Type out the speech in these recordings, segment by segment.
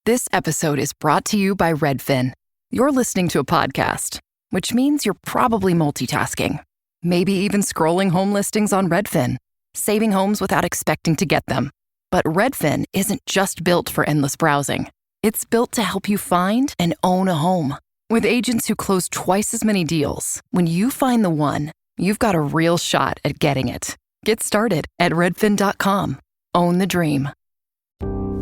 This episode is brought to you by Redfin. You're listening to a podcast, which means you're probably multitasking. Maybe even scrolling home listings on Redfin, saving homes without expecting to get them. But Redfin isn't just built for endless browsing. It's built to help you find and own a home. With agents who close twice as many deals, when you find the one, you've got a real shot at getting it. Get started at redfin.com. Own the dream.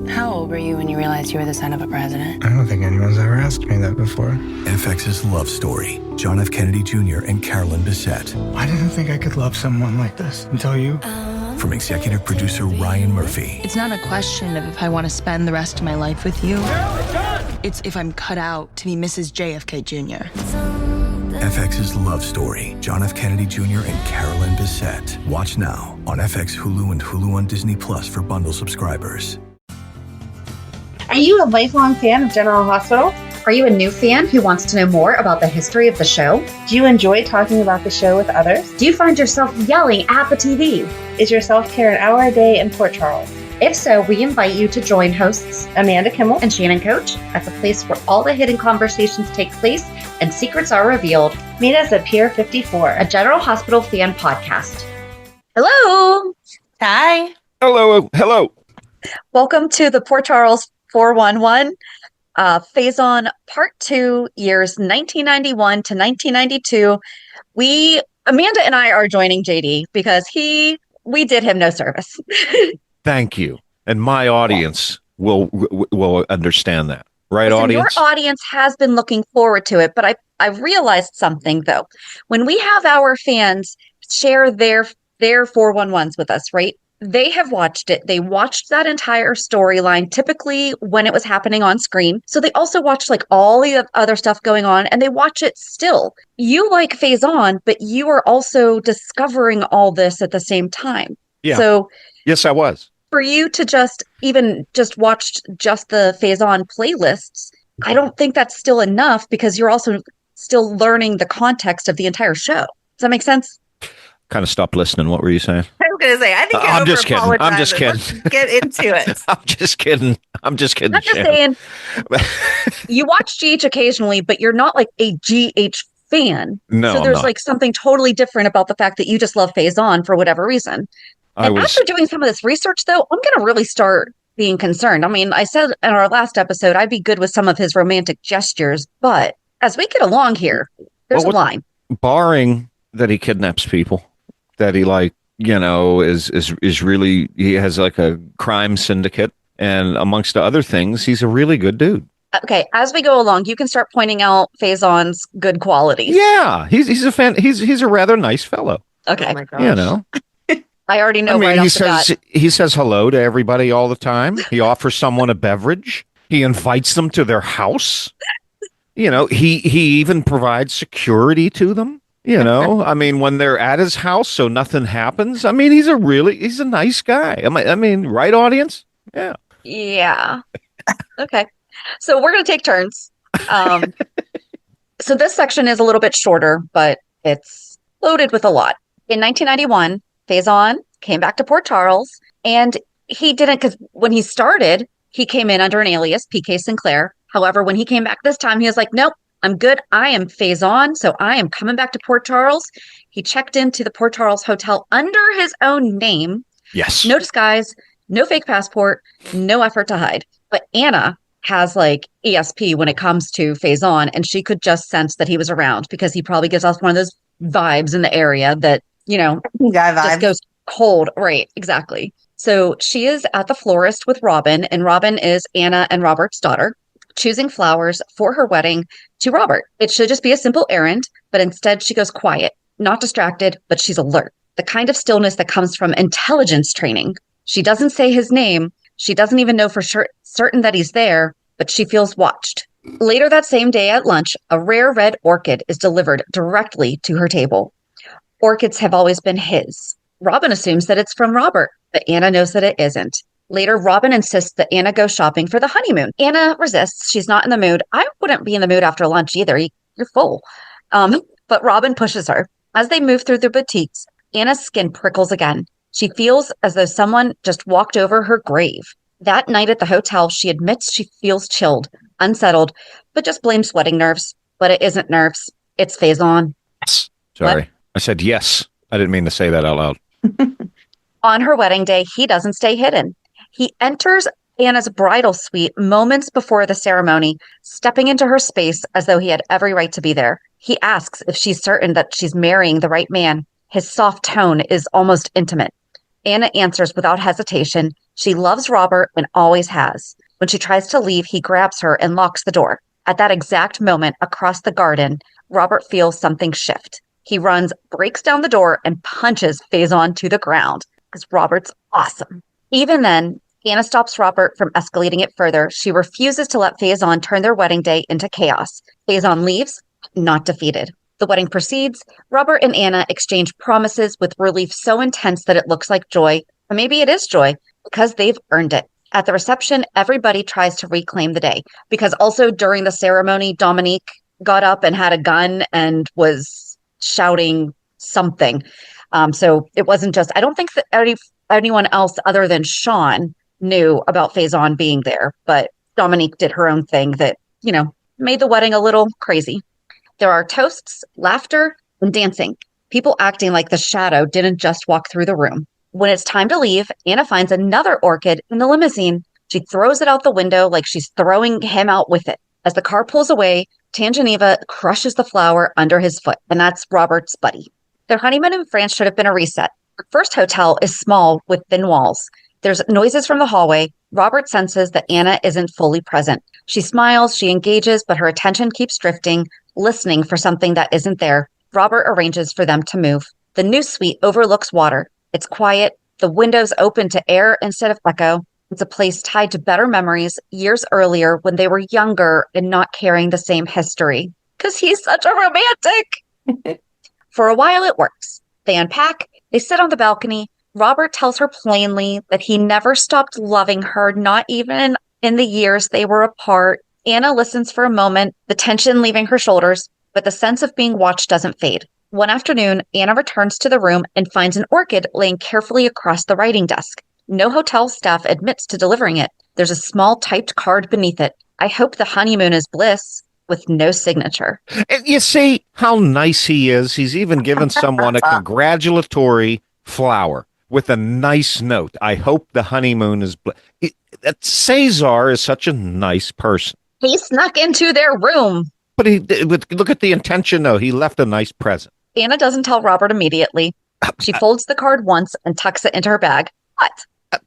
How old were you when you realized you were the son of a president? I don't think anyone's ever asked me that before. FX's Love Story. John F. Kennedy Jr. and Carolyn Bessette. I didn't think I could love someone like this until you. From executive producer Ryan Murphy. It's not a question of if I want to spend the rest of my life with you. It's if I'm cut out to be Mrs. JFK Jr. FX's Love Story. John F. Kennedy Jr. and Carolyn Bessette. Watch now on FX, Hulu, and Hulu on Disney Plus for bundle subscribers. Are you a lifelong fan of General Hospital? Are you a new fan who wants to know more about the history of the show? Do you enjoy talking about the show with others? Do you find yourself yelling at the TV? Is your self-care an hour a day in Port Charles? If so, we invite you to join hosts Amanda Kimmel and Shannon Coach at the place where all the hidden conversations take place and secrets are revealed. Meet us at Pier 54, a General Hospital fan podcast. Hello. Hi. Hello. Welcome to the Port Charles 411, Faison Part 2, years 1991 to 1992. Amanda and I are joining JD because we did him no service. Thank you. And my audience will understand that. Right, Listen, audience? Your audience has been looking forward to it, but I've realized something, though. When we have our fans share their 411s with us, right? They have watched it. They watched that entire storyline, typically when it was happening on screen. So they also watched like all the other stuff going on, and they watch it still. You like Faison, but you are also discovering all this at the same time. Yeah. So yes, I was. For you to just watch just the Faison playlists, I don't think that's still enough because you're also still learning the context of the entire show. Does that make sense? Kind of stopped listening. What were you saying? I was going to say, I think I'm just kidding. Let's get into it. I'm just kidding. I'm just saying, you watch GH occasionally, but you're not like a GH fan. No, so there's like something totally different about the fact that you just love Faison for whatever reason. After doing some of this research, though, I'm going to really start being concerned. I mean, I said in our last episode, I'd be good with some of his romantic gestures, but as we get along here, there's a line. Barring that he kidnaps people, that he is really, he has like a crime syndicate, and amongst other things, he's a really good dude. Okay, as we go along, you can start pointing out Faison's good qualities. Yeah, he's a fan. He's a rather nice fellow. Okay, oh my gosh. You know. I already know. He says hello to everybody all the time. He offers someone a beverage. He invites them to their house. You know, he even provides security to them. You know, I mean, when they're at his house, so nothing happens. I mean, he's a nice guy. I mean, right, audience? Yeah. Yeah. Okay. So we're going to take turns. So this section is a little bit shorter, but it's loaded with a lot. In 1991, Faison came back to Port Charles, and he didn't, because when he started, he came in under an alias, PK Sinclair. However, when he came back this time, he was like, nope, I'm good. I am Faison, so I am coming back to Port Charles. He checked into the Port Charles Hotel under his own name. Yes. No disguise, no fake passport, no effort to hide. But Anna has like ESP when it comes to Faison, and she could just sense that he was around because he probably gives off one of those vibes in the area that, you know, just goes cold. Right, exactly. So she is at the florist with Robin, and Robin is Anna and Robert's daughter, choosing flowers for her wedding to Robert. It should just be a simple errand, but instead she goes quiet, not distracted, but she's alert. The kind of stillness that comes from intelligence training. She doesn't say his name. She doesn't even know for certain that he's there, but she feels watched. Later that same day at lunch, a rare red orchid is delivered directly to her table. Orchids have always been his. Robin assumes that it's from Robert, but Anna knows that it isn't. Later, Robin insists that Anna go shopping for the honeymoon. Anna resists. She's not in the mood. I wouldn't be in the mood after lunch either. You're full. But Robin pushes her. As they move through the boutiques, Anna's skin prickles again. She feels as though someone just walked over her grave. That night at the hotel, she admits she feels chilled, unsettled, but just blames wedding nerves. But it isn't nerves. It's Faison. Yes. Sorry. What? I said yes. I didn't mean to say that out loud. On her wedding day, he doesn't stay hidden. He enters Anna's bridal suite moments before the ceremony, stepping into her space as though he had every right to be there. He asks if she's certain that she's marrying the right man. His soft tone is almost intimate. Anna answers without hesitation. She loves Robert and always has. When she tries to leave, he grabs her and locks the door. At that exact moment, across the garden, Robert feels something shift. He runs, breaks down the door, and punches Faison to the ground because Robert's awesome. Even then, Anna stops Robert from escalating it further. She refuses to let Faison turn their wedding day into chaos. Faison leaves, not defeated. The wedding proceeds. Robert and Anna exchange promises with relief so intense that it looks like joy. Or maybe it is joy because they've earned it. At the reception, everybody tries to reclaim the day because also during the ceremony, Dominique got up and had a gun and was shouting something. So it wasn't just, I don't think that anyone else other than Sean knew about Faison being there, but Dominique did her own thing that, made the wedding a little crazy. There are toasts, laughter, and dancing. People acting like the shadow didn't just walk through the room. When it's time to leave, Anna finds another orchid in the limousine. She throws it out the window like she's throwing him out with it. As the car pulls away, Tangeneva crushes the flower under his foot, and that's Robert's buddy. Their honeymoon in France should have been a reset. The first hotel is small with thin walls. There's noises from the hallway. Robert senses that Anna isn't fully present. She smiles, she engages, but her attention keeps drifting, listening for something that isn't there. Robert arranges for them to move. The new suite overlooks water. It's quiet. The windows open to air instead of echo. It's a place tied to better memories years earlier when they were younger and not carrying the same history. Because he's such a romantic. For a while, it works. They unpack. They sit on the balcony. Robert tells her plainly that he never stopped loving her, not even in the years they were apart. Anna listens for a moment, the tension leaving her shoulders, but the sense of being watched doesn't fade. One afternoon, Anna returns to the room and finds an orchid laying carefully across the writing desk. No hotel staff admits to delivering it. There's a small typed card beneath it. I hope the honeymoon is bliss, with no signature. You see how nice he is? He's even given someone a congratulatory flower with a nice note. I hope the honeymoon is Cesar is such a nice person. He snuck into their room. But look at the intention, though. He left a nice present. Anna doesn't tell Robert immediately. She folds the card once and tucks it into her bag. What?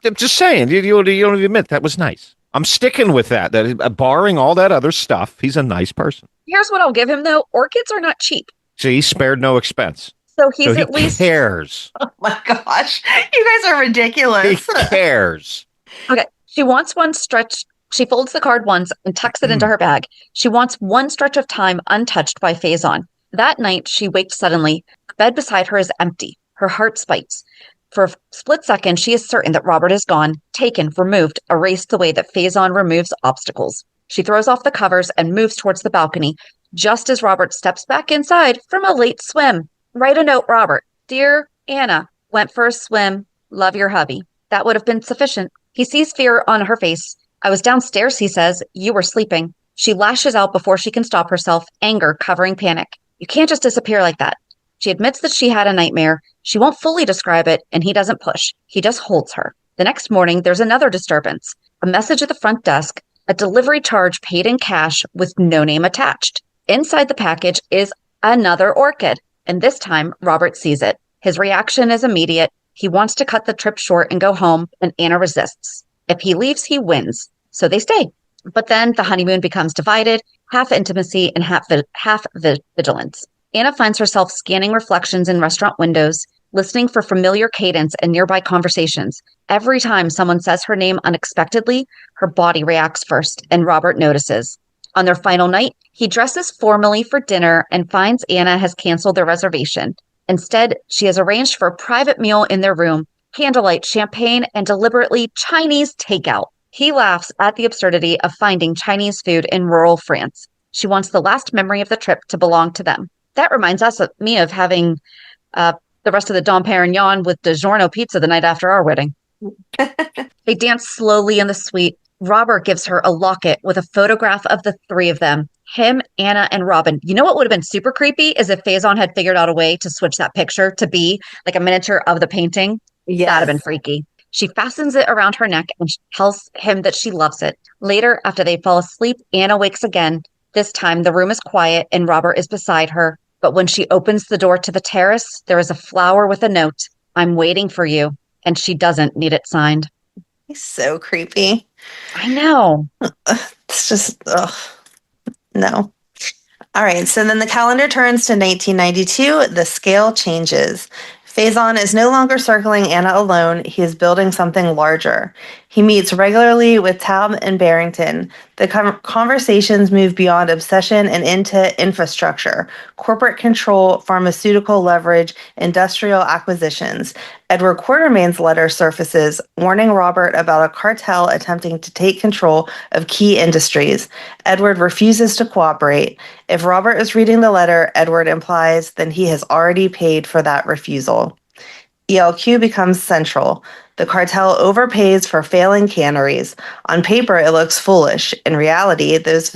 I'm just saying, you don't admit that was nice. I'm sticking with that barring all that other stuff, he's a nice person. Here's what I'll give him, though. Orchids are not cheap. See, he spared no expense. So he at least cares. Oh my gosh. You guys are ridiculous. He cares. Okay. She wants one stretch. She folds the card once and tucks it into her bag. She wants one stretch of time untouched by Faison. That night, she waked suddenly. The bed beside her is empty. Her heart spikes. For a split second, she is certain that Robert is gone, taken, removed, erased the way that Faison removes obstacles. She throws off the covers and moves towards the balcony, just as Robert steps back inside from a late swim. Write a note, Robert. Dear Anna, went for a swim. Love your hubby. That would have been sufficient. He sees fear on her face. I was downstairs, he says. You were sleeping. She lashes out before she can stop herself, anger covering panic. You can't just disappear like that. She admits that she had a nightmare. She won't fully describe it, and he doesn't push. He just holds her. The next morning, there's another disturbance. A message at the front desk, a delivery charge paid in cash with no name attached. Inside the package is another orchid, and this time, Robert sees it. His reaction is immediate. He wants to cut the trip short and go home, and Anna resists. If he leaves, he wins. So they stay. But then the honeymoon becomes divided, half intimacy and half vigilance. Anna finds herself scanning reflections in restaurant windows, listening for familiar cadence and nearby conversations. Every time someone says her name unexpectedly, her body reacts first, and Robert notices. On their final night, he dresses formally for dinner and finds Anna has canceled their reservation. Instead, she has arranged for a private meal in their room, candlelight, champagne, and deliberately Chinese takeout. He laughs at the absurdity of finding Chinese food in rural France. She wants the last memory of the trip to belong to them. That reminds me of having the rest of the Dom Perignon with DiGiorno pizza the night after our wedding. They dance slowly in the suite. Robert gives her a locket with a photograph of the three of them, him, Anna, and Robin. You know what would have been super creepy is if Faison had figured out a way to switch that picture to be like a miniature of the painting. Yes. That'd have been freaky. She fastens it around her neck and tells him that she loves it. Later, after they fall asleep, Anna wakes again. This time, the room is quiet and Robert is beside her. But when she opens the door to the terrace, there is a flower with a note. I'm waiting for you. And she doesn't need it signed. He's so creepy. I know. It's just, ugh. No. All right. So then the calendar turns to 1992. The scale changes. Faison is no longer circling Anna alone. He is building something larger. He meets regularly with Taub and Barrington. The conversations move beyond obsession and into infrastructure, corporate control, pharmaceutical leverage, industrial acquisitions. Edward Quartermain's letter surfaces, warning Robert about a cartel attempting to take control of key industries. Edward refuses to cooperate. If Robert is reading the letter, Edward implies, then he has already paid for that refusal. ELQ becomes central. The cartel overpays for failing canneries. On paper, it looks foolish. In reality, those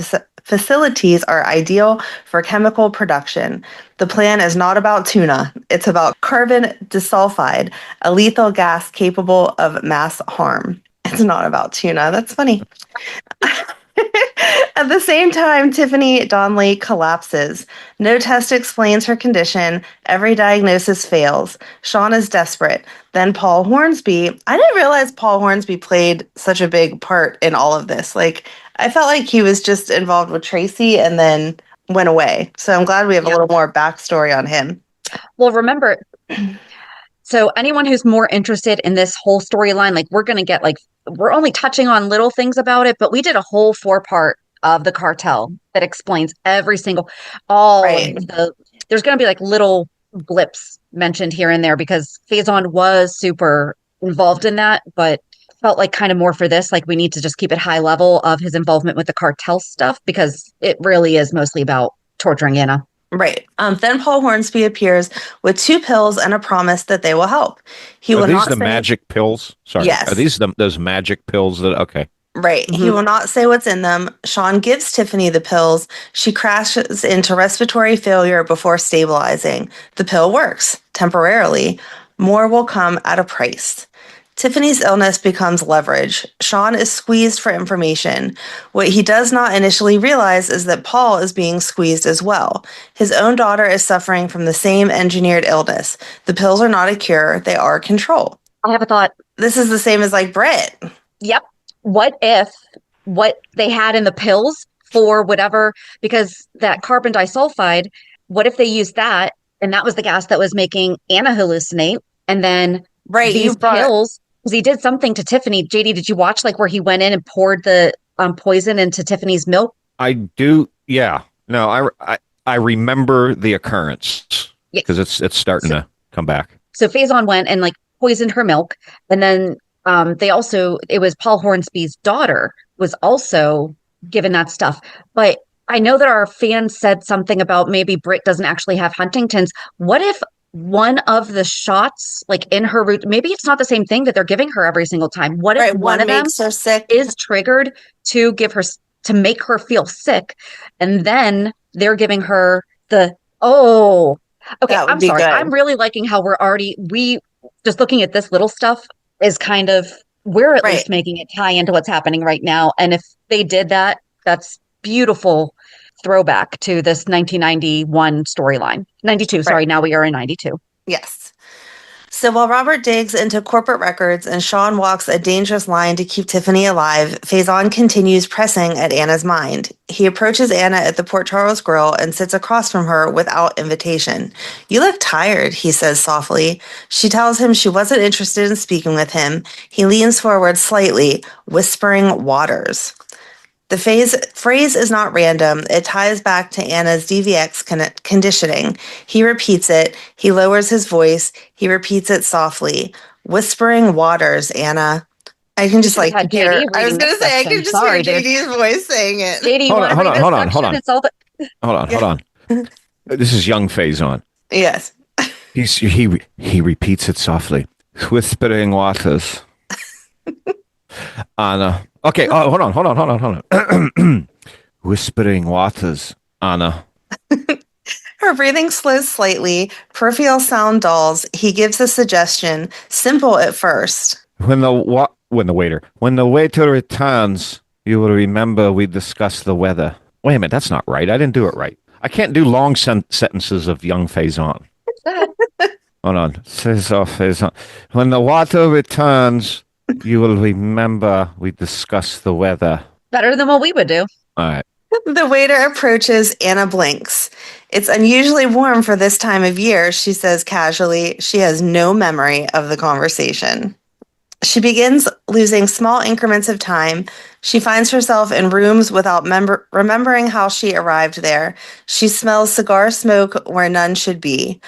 facilities are ideal for chemical production. The plan is not about tuna. It's about carbon disulfide, a lethal gas capable of mass harm. It's not about tuna. That's funny. At the same time, Tiffany Donnelly collapses. No test explains her condition. Every diagnosis fails. Sean is desperate. Then Paul Hornsby. I didn't realize Paul Hornsby played such a big part in all of this. Like, I felt like he was just involved with Tracy and then went away. So I'm glad we have a little more backstory on him. Well, remember, so anyone who's more interested in this whole storyline, like we're going to get we're only touching on little things about it, but we did a whole 4-part of the cartel that explains every single, there's going to be like little blips mentioned here and there because Faison was super involved in that, but felt like kind of more for this, like we need to just keep it high level of his involvement with the cartel stuff because it really is mostly about torturing Anna. Right. Then Paul Hornsby appears with 2 pills and a promise that they will help. Are these the magic pills? Sorry. Yes. Are these those magic pills that, okay. Right. Mm-hmm. He will not say what's in them. Sean gives Tiffany the pills. She crashes into respiratory failure before stabilizing. The pill works temporarily. More will come at a price. Tiffany's illness becomes leverage. Sean is squeezed for information. What he does not initially realize is that Paul is being squeezed as well. His own daughter is suffering from the same engineered illness. The pills are not a cure. They are control. I have a thought. This is the same as like Britt. Yep. What if what they had in the pills for whatever, because that carbon disulfide, what if they used that and that was the gas that was making Anna hallucinate? And then these pills, because he did something to Tiffany. JD, did you watch like where he went in and poured the poison into Tiffany's milk? I do. Yeah. No, I remember the occurrence because it's starting to come back. So Faison went and like poisoned her milk. And then it was Paul Hornsby's daughter was also given that stuff. But I know that our fans said something about maybe Britt doesn't actually have Huntington's. What if one of the shots, like in her root, maybe it's not the same thing that they're giving her every single time. What if one of them is triggered to make her feel sick, and then they're giving her I'm sorry. Good. I'm really liking how we just looking at this little stuff is kind of, we're at least making it tie into what's happening right now. And if they did that, that's beautiful throwback to this 1991 storyline. 92, sorry, now we are in 92. Yes. So while Robert digs into corporate records and Sean walks a dangerous line to keep Tiffany alive, Faison continues pressing at Anna's mind. He approaches Anna at the Port Charles Grill and sits across from her without invitation. "You look tired," he says softly. She tells him she wasn't interested in speaking with him. He leans forward slightly, whispering waters. The phrase is not random. It ties back to Anna's DVX conditioning. He repeats it. He lowers his voice. He repeats it softly. "Whispering waters, Anna." I can just hear. I was going to say, I can just hear JD's voice saying it. JD, hold on. This is young Faison. Yes. He repeats it softly. "Whispering waters." Anna. Okay, hold on. Whispering waters, Anna. Her breathing slows slightly, peripheral sound dulls. He gives a suggestion, simple at first. When the waiter returns, you will remember we discussed the weather. Wait a minute, that's not right. I didn't do it right. I can't do long sentences of young Faison. Hold on. Cesar Faison. When the water returns, you will remember we discussed the weather. Better than what we would do. All right. The waiter approaches. Anna blinks. It's unusually warm for this time of year, she says casually. She has no memory of the conversation. She begins losing small increments of time. She finds herself in rooms without remembering how she arrived there. She smells cigar smoke where none should be.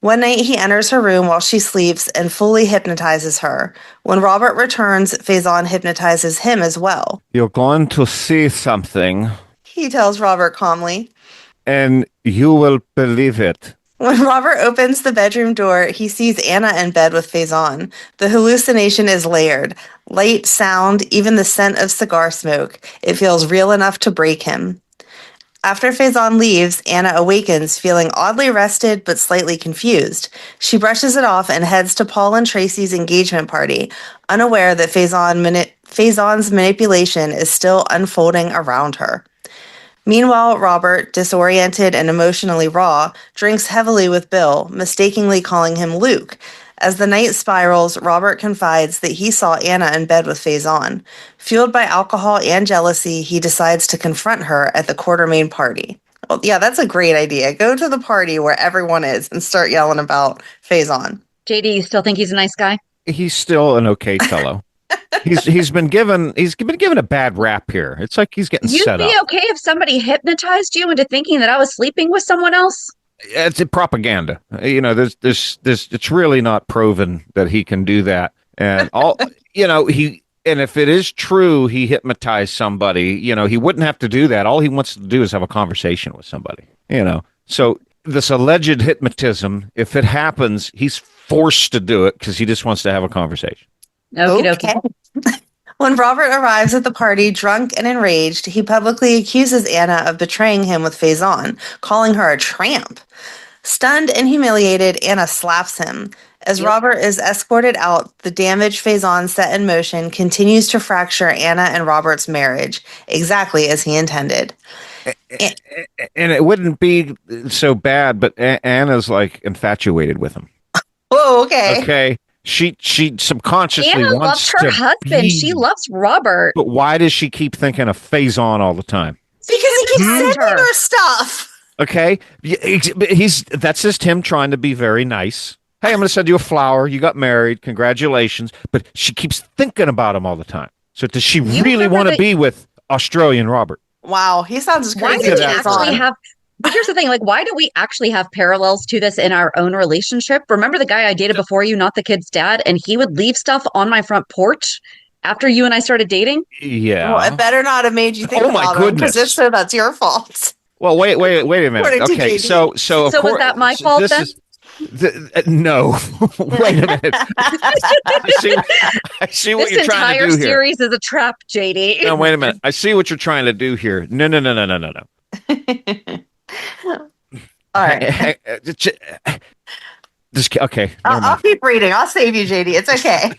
One night he enters her room while she sleeps and fully hypnotizes her. When Robert returns, Faison hypnotizes him as well. You're going to see something, he tells Robert calmly. And you will believe it. When Robert opens the bedroom door, he sees Anna in bed with Faison. The hallucination is layered. Light, sound, even the scent of cigar smoke. It feels real enough to break him. After Faison leaves, Anna awakens, feeling oddly rested but slightly confused. She brushes it off and heads to Paul and Tracy's engagement party, unaware that Faison's manipulation is still unfolding around her. Meanwhile, Robert, disoriented and emotionally raw, drinks heavily with Bill, mistakenly calling him Luke. As the night spirals, Robert confides that he saw Anna in bed with Faison. Fueled by alcohol and jealousy, he decides to confront her at the Quartermain party. Well, yeah, that's a great idea. Go to the party where everyone is and start yelling about Faison. JD, you still think he's a nice guy? He's still an okay fellow. He's been given a bad rap here. It's like he's getting set up. You'd be okay if somebody hypnotized you into thinking that I was sleeping with someone else? It's a propaganda. There's it's really not proven that he can do that. And and if it is true he hypnotized somebody, he wouldn't have to do that. All he wants to do is have a conversation with somebody. So this alleged hypnotism, if it happens, he's forced to do it because he just wants to have a conversation. Okay. When Robert arrives at the party, drunk and enraged, he publicly accuses Anna of betraying him with Faison, calling her a tramp. Stunned and humiliated, Anna slaps him. As Robert is escorted out, the damage Faison set in motion continues to fracture Anna and Robert's marriage, exactly as he intended. And it wouldn't be so bad, but Anna's like infatuated with him. Oh, okay. Okay. She subconsciously Anna wants loves her to husband. She loves Robert. But why does she keep thinking of Faison all the time? Because he keeps sending her stuff. Okay, that's just him trying to be very nice. Hey, I'm going to send you a flower. You got married. Congratulations. But she keeps thinking about him all the time. So does she really want to be with Australian Robert? Wow, he sounds as crazy. Why do we actually have? But here's the thing, why do we actually have parallels to this in our own relationship? Remember the guy I dated before you, not the kid's dad, and he would leave stuff on my front porch after you and I started dating? Yeah. Well, it better not have made you think about it, because if so, that's your fault. Well, wait a minute. Okay, so of course, was that my fault then? No. Wait a minute. I see what you're trying to do here. This entire series is a trap, JD. No, wait a minute. I see what you're trying to do here. No. All right. Okay. I'll keep reading. I'll save you, JD. It's okay.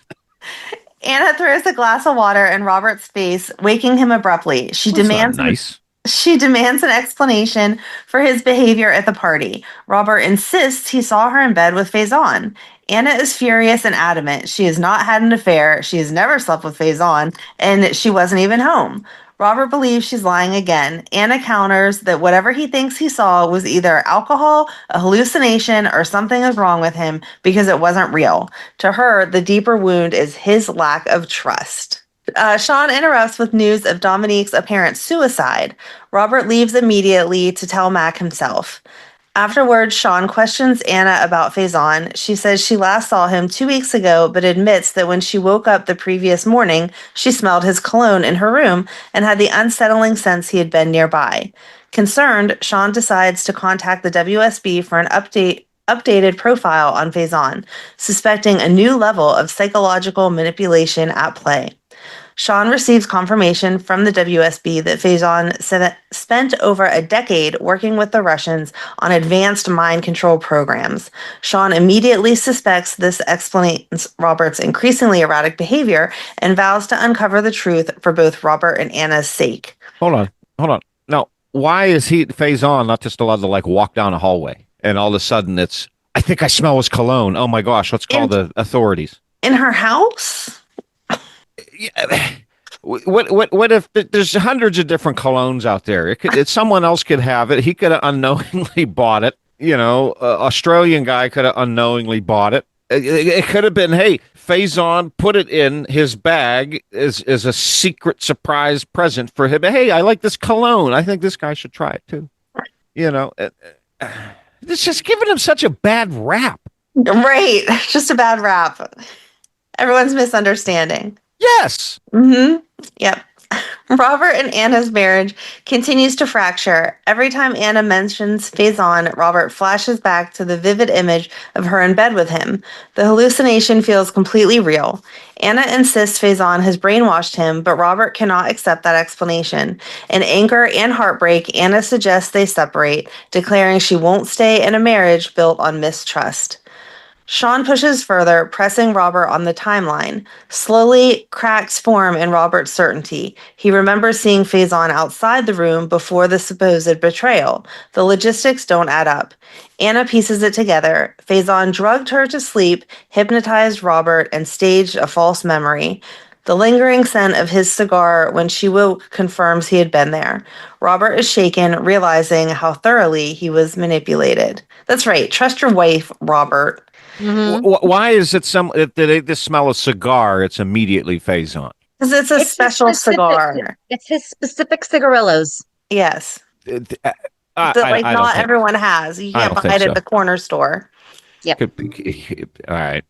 Anna throws a glass of water in Robert's face, waking him abruptly. She demands an explanation for his behavior at the party. Robert insists he saw her in bed with Faison. Anna is furious and adamant. She has not had an affair. She has never slept with Faison, and she wasn't even home. Robert believes she's lying again. Anna counters that whatever he thinks he saw was either alcohol, a hallucination, or something is wrong with him because it wasn't real. To her, the deeper wound is his lack of trust. Sean interrupts with news of Dominique's apparent suicide. Robert leaves immediately to tell Mac himself. Afterwards, Sean questions Anna about Faison. She says she last saw him 2 weeks ago, but admits that when she woke up the previous morning, she smelled his cologne in her room and had the unsettling sense he had been nearby. Concerned, Sean decides to contact the WSB for an updated profile on Faison, suspecting a new level of psychological manipulation at play. Sean receives confirmation from the WSB that Faison spent over a decade working with the Russians on advanced mind control programs. Sean immediately suspects this explains Robert's increasingly erratic behavior and vows to uncover the truth for both Robert and Anna's sake. Hold on. Now, why is Faison not just allowed to like walk down a hallway and all of a sudden it's, I think I smell his cologne. Oh my gosh, let's call the authorities. In her house? What if there's hundreds of different colognes out there? Someone else could have it. He could have unknowingly bought it. Australian guy could have unknowingly bought it. It could have been, hey, Faison put it in his bag as a secret surprise present for him. Hey, I like this cologne. I think this guy should try it too. It's just giving him such a bad rap. Right. Just a bad rap. Everyone's misunderstanding. Yes. Mm-hmm. Yep. Robert and Anna's marriage continues to fracture. Every time Anna mentions Faison, Robert flashes back to the vivid image of her in bed with him. The hallucination feels completely real. Anna insists Faison has brainwashed him, but Robert cannot accept that explanation. In anger and heartbreak, Anna suggests they separate, declaring she won't stay in a marriage built on mistrust. Sean pushes further, pressing Robert on the timeline. Slowly, cracks form in Robert's certainty. He remembers seeing Faison outside the room before the supposed betrayal. The logistics don't add up. Anna pieces it together. Faison drugged her to sleep, hypnotized Robert, and staged a false memory. The lingering scent of his cigar when she woke confirms he had been there. Robert is shaken, realizing how thoroughly he was manipulated. That's right. Trust your wife, Robert. Mm-hmm. Why is it if they just smell a cigar, it's immediately Faison? Because it's a special cigar. It's his specific cigarillos. Yes. Not everyone has. You can't buy it at the corner store. Yep. All right.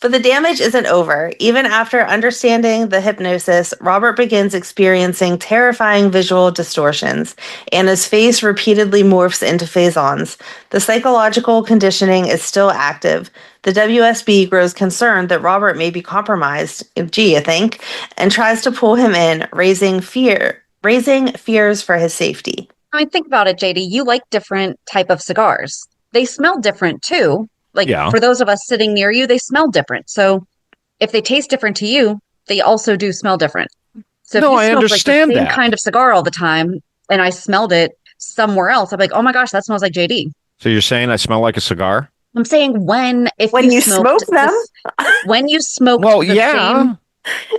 But the damage isn't over. Even after understanding the hypnosis, Robert begins experiencing terrifying visual distortions. Anna's face repeatedly morphs into Faison's. The psychological conditioning is still active. The WSB grows concerned that Robert may be compromised, you think, and tries to pull him in, raising fears for his safety. I mean, think about it, JD. You like different type of cigars. They smell different too. For those of us sitting near you, they smell different. So if they taste different to you, they also do smell different. So if you I understand the same kind of cigar all the time and I smelled it somewhere else, I'm like, oh my gosh, that smells like JD. So you're saying I smell like a cigar? I'm saying when you smoke them? When you smoke same,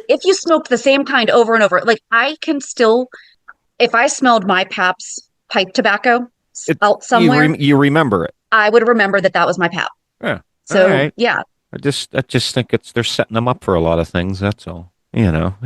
if you smoked the same kind over and over, like I can still, if I smelled my Pabst pipe tobacco out somewhere. You remember it. I would remember that was my Pab. Yeah. So, right. yeah. I just think they're setting him up for a lot of things. That's all. I'm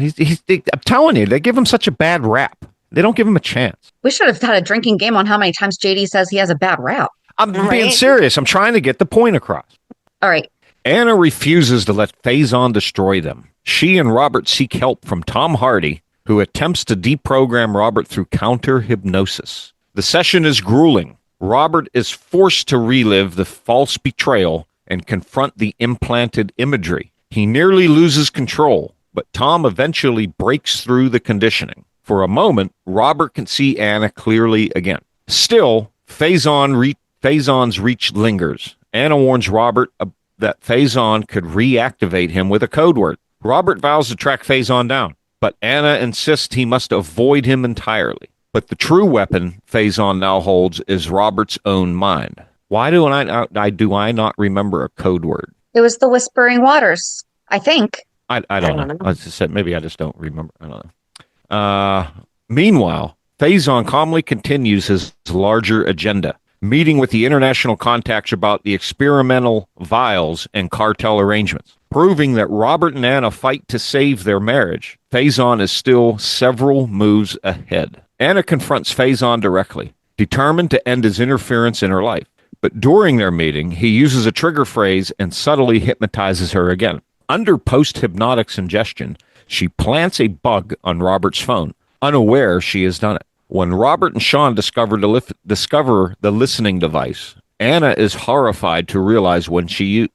telling you, they give him such a bad rap. They don't give him a chance. We should have had a drinking game on how many times JD says he has a bad rap. I'm being serious. I'm trying to get the point across. All right. Anna refuses to let Faison destroy them. She and Robert seek help from Tom Hardy, who attempts to deprogram Robert through counter-hypnosis. The session is grueling. Robert is forced to relive the false betrayal and confront the implanted imagery. He nearly loses control, but Tom eventually breaks through the conditioning. For a moment, Robert can see Anna clearly again. Still, Faison's reach lingers. Anna warns Robert that Faison could reactivate him with a code word. Robert vows to track Faison down, but Anna insists he must avoid him entirely. But the true weapon Faison now holds is Robert's own mind. Why do I not remember a code word? It was the Whispering Waters, I think. I don't know. I just said maybe I just don't remember. I don't know. Meanwhile, Faison calmly continues his larger agenda, meeting with the international contacts about the experimental vials and cartel arrangements. Proving that Robert and Anna fight to save their marriage, Faison is still several moves ahead. Anna confronts Faison directly, determined to end his interference in her life. But during their meeting, he uses a trigger phrase and subtly hypnotizes her again. Under post-hypnotic suggestion, she plants a bug on Robert's phone, unaware she has done it. When Robert and Sean discover the listening device, Anna is horrified to realize she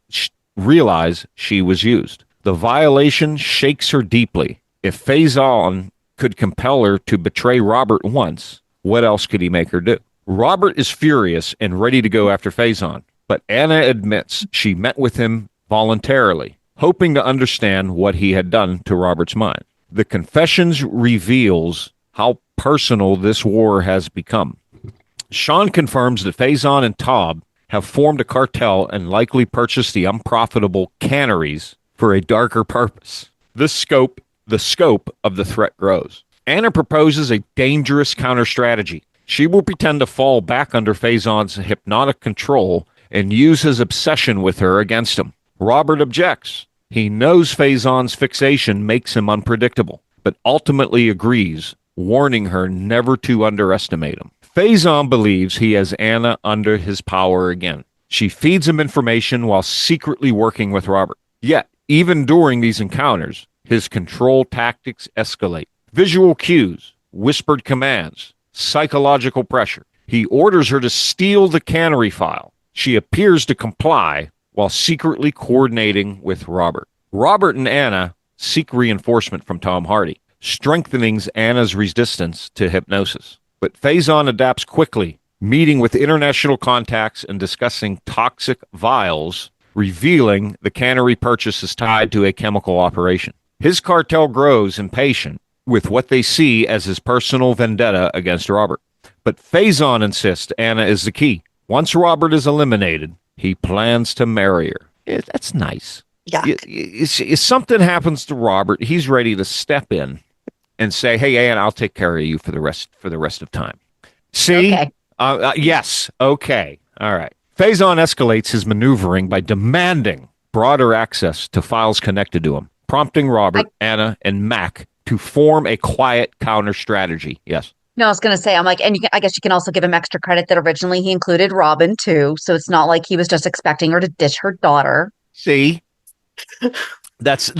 was used. The violation shakes her deeply, If Faison could compel her to betray Robert once, what else could he make her do? Robert is furious and ready to go after Faison, but Anna admits she met with him voluntarily, hoping to understand what he had done to Robert's mind. The confessions reveals how personal this war has become. Sean confirms that Faison and Taub have formed a cartel and likely purchased the unprofitable canneries for a darker purpose. The scope of the threat grows. Anna proposes a dangerous counter-strategy. She will pretend to fall back under Faison's hypnotic control and use his obsession with her against him. Robert objects. He knows Faison's fixation makes him unpredictable, but ultimately agrees, warning her never to underestimate him. Faison believes he has Anna under his power again. She feeds him information while secretly working with Robert. Yet, even during these encounters, his control tactics escalate. Visual cues, whispered commands, psychological pressure. He orders her to steal the cannery file. She appears to comply while secretly coordinating with Robert. Robert and Anna seek reinforcement from Tom Hardy, strengthening Anna's resistance to hypnosis. But Faison adapts quickly, meeting with international contacts and discussing toxic vials, revealing the cannery purchase is tied to a chemical operation. His cartel grows impatient with what they see as his personal vendetta against Robert. But Faison insists Anna is the key. Once Robert is eliminated, he plans to marry her. Yeah, that's nice. Yeah. If something happens to Robert, he's ready to step in and say, "Hey, Anna, I'll take care of you for the rest of time." See? Okay. Yes. Okay. All right. Faison escalates his maneuvering by demanding broader access to files connected to him, prompting Robert, Anna, and Mac to form a quiet counter strategy. Yes. No, I was going to say, I'm like, and I guess you can also give him extra credit that originally he included Robin too. So it's not like he was just expecting her to ditch her daughter. See? That's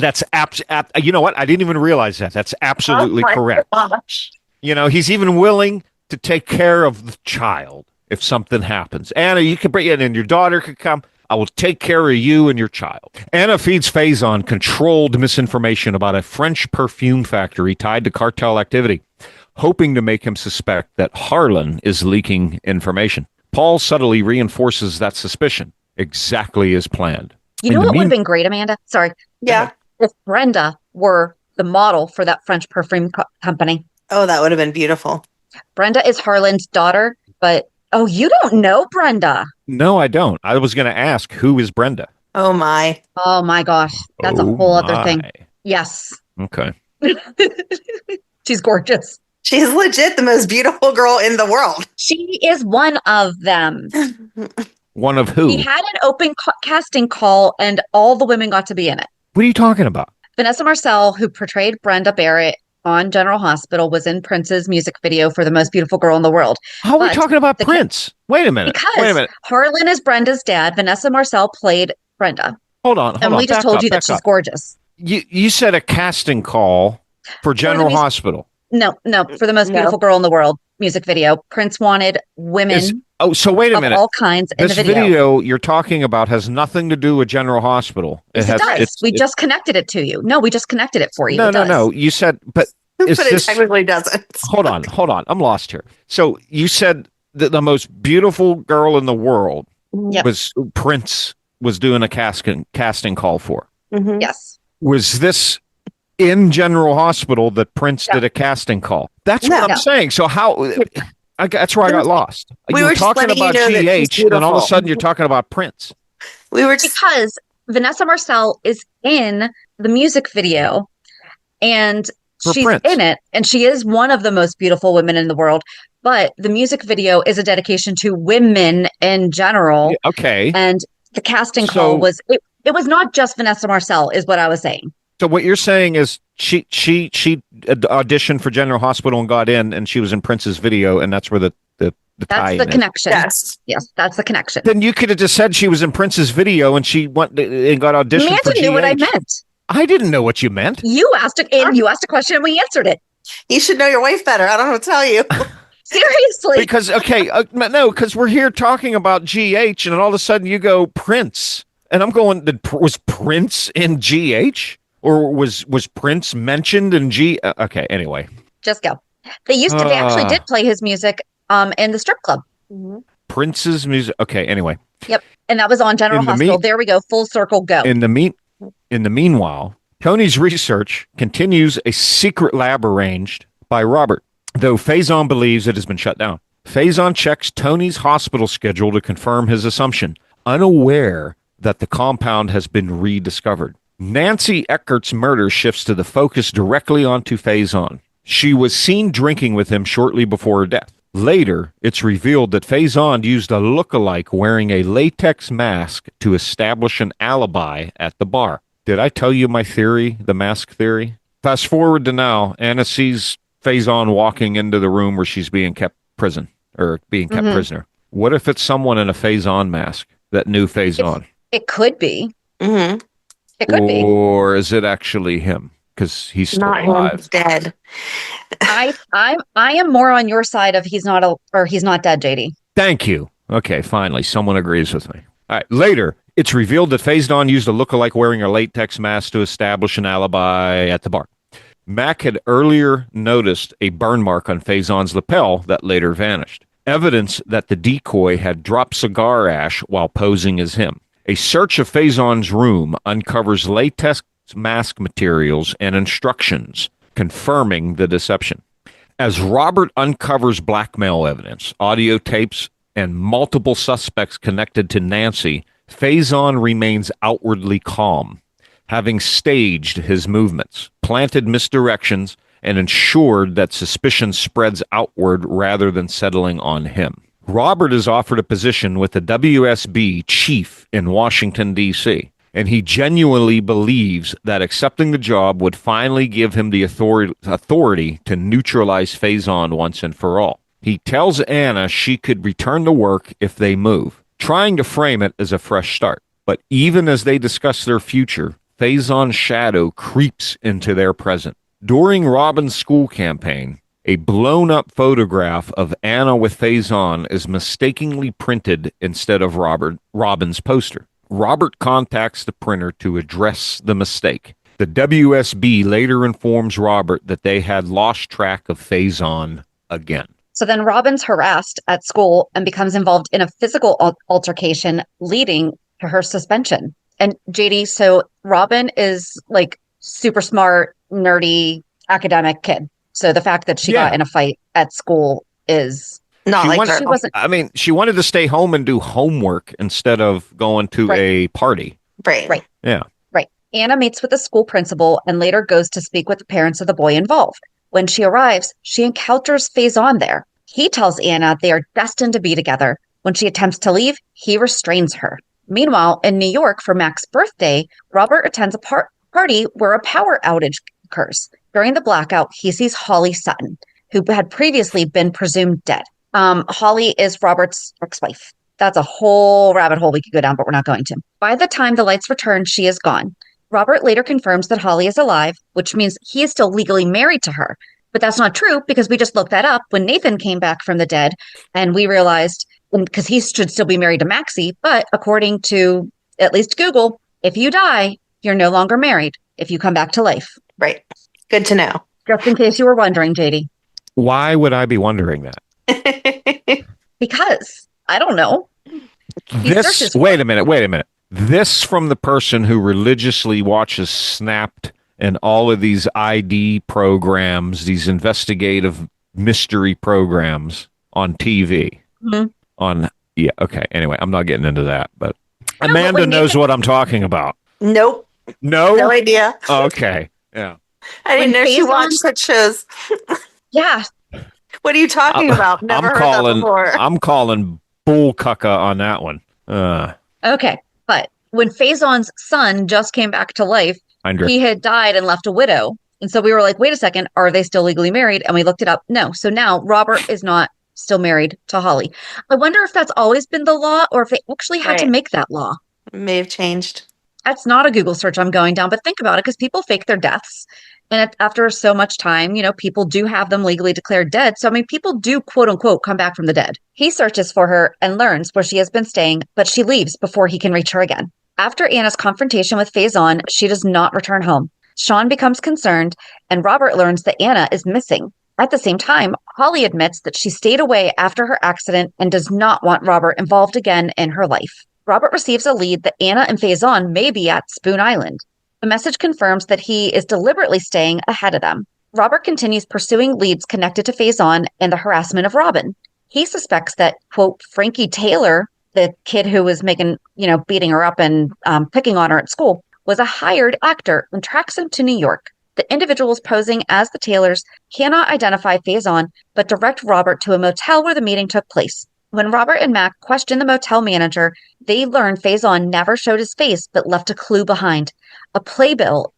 you know what? I didn't even realize that. That's absolutely correct. Gosh. You know, he's even willing to take care of the child if something happens. Anna, you can bring in and your daughter could come. I will take care of you and your child. Anna feeds Faison controlled misinformation about a French perfume factory tied to cartel activity, hoping to make him suspect that Harlan is leaking information. Paul subtly reinforces that suspicion, exactly as planned. You know what would have been great, Amanda? Sorry. Yeah. If Brenda were the model for that French perfume company. Oh, that would have been beautiful. Brenda is Harlan's daughter, but you don't know Brenda. No, I don't. I was going to ask, who is Brenda? Oh my. Oh my gosh. That's a whole other thing. Yes. Okay. She's gorgeous. She's legit the most beautiful girl in the world. She is one of them. One of who? He had an open casting call and all the women got to be in it. What are you talking about? Vanessa Marcel, who portrayed Brenda Barrett on General Hospital, was in Prince's music video for The Most Beautiful Girl in the World. How are we talking about Prince? Wait a minute. Because Harlan is Brenda's dad. Vanessa Marcel played Brenda. Hold on. And we just told you that she's gorgeous. You said a casting call for General Hospital. No, for The Most Beautiful Girl in the World music video. Prince wanted women so wait a minute. All kinds in the video. This video you're talking about has nothing to do with General Hospital. It does. We just connected it to you. No, we just connected it for you. No. You said, but it technically doesn't. Hold on. I'm lost here. So you said that the most beautiful girl in the world was Prince was doing a casting call for. Mm-hmm. Yes. Was this in General Hospital that Prince did a casting call? That's what I'm saying. So how? That's where I got lost. We you were talking about GH, and then all of a sudden you're talking about Prince. Because Vanessa Marcel is in the music video, and she's in it, and she is one of the most beautiful women in the world. But the music video is a dedication to women in general. Okay. And the casting call was it was not just Vanessa Marcel, is what I was saying. So what you're saying is she auditioned for General Hospital and got in, and she was in Prince's video, and that's where the tie-in That's the connection. Yes, that's the connection. Then you could have just said she was in Prince's video, and she went and got auditioned for GH. Amanda knew what I meant. I didn't know what you meant. You asked a question, and we answered it. You should know your wife better. I don't know what to tell you. Seriously. Because because we're here talking about GH, and all of a sudden you go Prince, and I'm going. Was Prince in GH? Or was Prince mentioned in Okay, anyway. Just go. They actually did play his music in the strip club. Mm-hmm. Prince's music. Okay, anyway. Yep. And that was on General Hospital. There we go. Full circle, go. In the meanwhile, Tony's research continues a secret lab arranged by Robert, though Faison believes it has been shut down. Faison checks Tony's hospital schedule to confirm his assumption, unaware that the compound has been rediscovered. Nancy Eckert's murder shifts to the focus directly onto Faison. She was seen drinking with him shortly before her death. Later, it's revealed that Faison used a look-alike wearing a latex mask to establish an alibi at the bar. Did I tell you my theory, the mask theory? Fast forward to now, Anna sees Faison walking into the room where she's being kept prisoner. What if it's someone in a Faison mask that knew Faison? It could be. Mm-hmm. It could be. Or is it actually him? Because he's still alive. He's dead. I am more on your side of he's not dead, JD. Thank you. Okay, finally, someone agrees with me. All right, later, it's revealed that Faison used a look-alike wearing a latex mask to establish an alibi at the bar. Mac had earlier noticed a burn mark on Faison's lapel that later vanished, evidence that the decoy had dropped cigar ash while posing as him. A search of Faison's room uncovers latex mask materials and instructions, confirming the deception. As Robert uncovers blackmail evidence, audio tapes, and multiple suspects connected to Nancy, Faison remains outwardly calm, having staged his movements, planted misdirections, and ensured that suspicion spreads outward rather than settling on him. Robert is offered a position with the WSB chief in Washington, D.C., and he genuinely believes that accepting the job would finally give him the authority to neutralize Faison once and for all. He tells Anna she could return to work if they move, trying to frame it as a fresh start. But even as they discuss their future, Faison's shadow creeps into their present. During Robin's school campaign, a blown-up photograph of Anna with Faison is mistakenly printed instead of Robin's poster. Robert contacts the printer to address the mistake. The WSB later informs Robert that they had lost track of Faison again. So then Robin's harassed at school and becomes involved in a physical altercation, leading to her suspension. And JD, so Robin is like super smart, nerdy, academic kid. So the fact that she got in a fight at school is not like her. She wasn't. I mean, she wanted to stay home and do homework instead of going to a party. Right. Yeah. Right. Anna meets with the school principal and later goes to speak with the parents of the boy involved. When she arrives, she encounters Faison there. He tells Anna they are destined to be together. When she attempts to leave, he restrains her. Meanwhile, in New York for Mac's birthday, Robert attends a party where a power outage occurs. During the blackout, he sees Holly Sutton, who had previously been presumed dead. Holly is Robert's ex-wife. That's a whole rabbit hole we could go down, but we're not going to. By the time the lights return, she is gone. Robert later confirms that Holly is alive, which means he is still legally married to her. But that's not true because we just looked that up when Nathan came back from the dead, and we realized, because he should still be married to Maxie, but according to at least Google, if you die, you're no longer married if you come back to life. Right. Good to know. Just in case you were wondering, JD. Why would I be wondering that? Because, I don't know. Wait a minute. This from the person who religiously watches Snapped and all of these ID programs, these investigative mystery programs on TV. Mm-hmm. Okay. Anyway, I'm not getting into that, but Amanda knows what I'm talking about. Nope. No idea. Okay. Yeah. I didn't know she watched such shows. Yeah. What are you talking about? Never heard that before. I'm calling bull cucka on that one. Okay. But when Faison's son just came back to life, he had died and left a widow. And so we were like, wait a second, are they still legally married? And we looked it up. No. So now Robert is not still married to Holly. I wonder if that's always been the law or if they actually had to make that law. It may have changed. That's not a Google search I'm going down, but think about it because people fake their deaths. And after so much time, people do have them legally declared dead. So, I mean, people do, quote unquote, come back from the dead. He searches for her and learns where she has been staying, but she leaves before he can reach her again. After Anna's confrontation with Faison, she does not return home. Sean becomes concerned, and Robert learns that Anna is missing. At the same time, Holly admits that she stayed away after her accident and does not want Robert involved again in her life. Robert receives a lead that Anna and Faison may be at Spoon Island. The message confirms that he is deliberately staying ahead of them. Robert continues pursuing leads connected to Faison and the harassment of Robin. He suspects that, quote, Frankie Taylor, the kid who was beating her up and picking on her at school, was a hired actor and tracks him to New York. The individuals posing as the Taylors cannot identify Faison, but direct Robert to a motel where the meeting took place. When Robert and Mac question the motel manager, they learn Faison never showed his face but left a clue behind. A playbill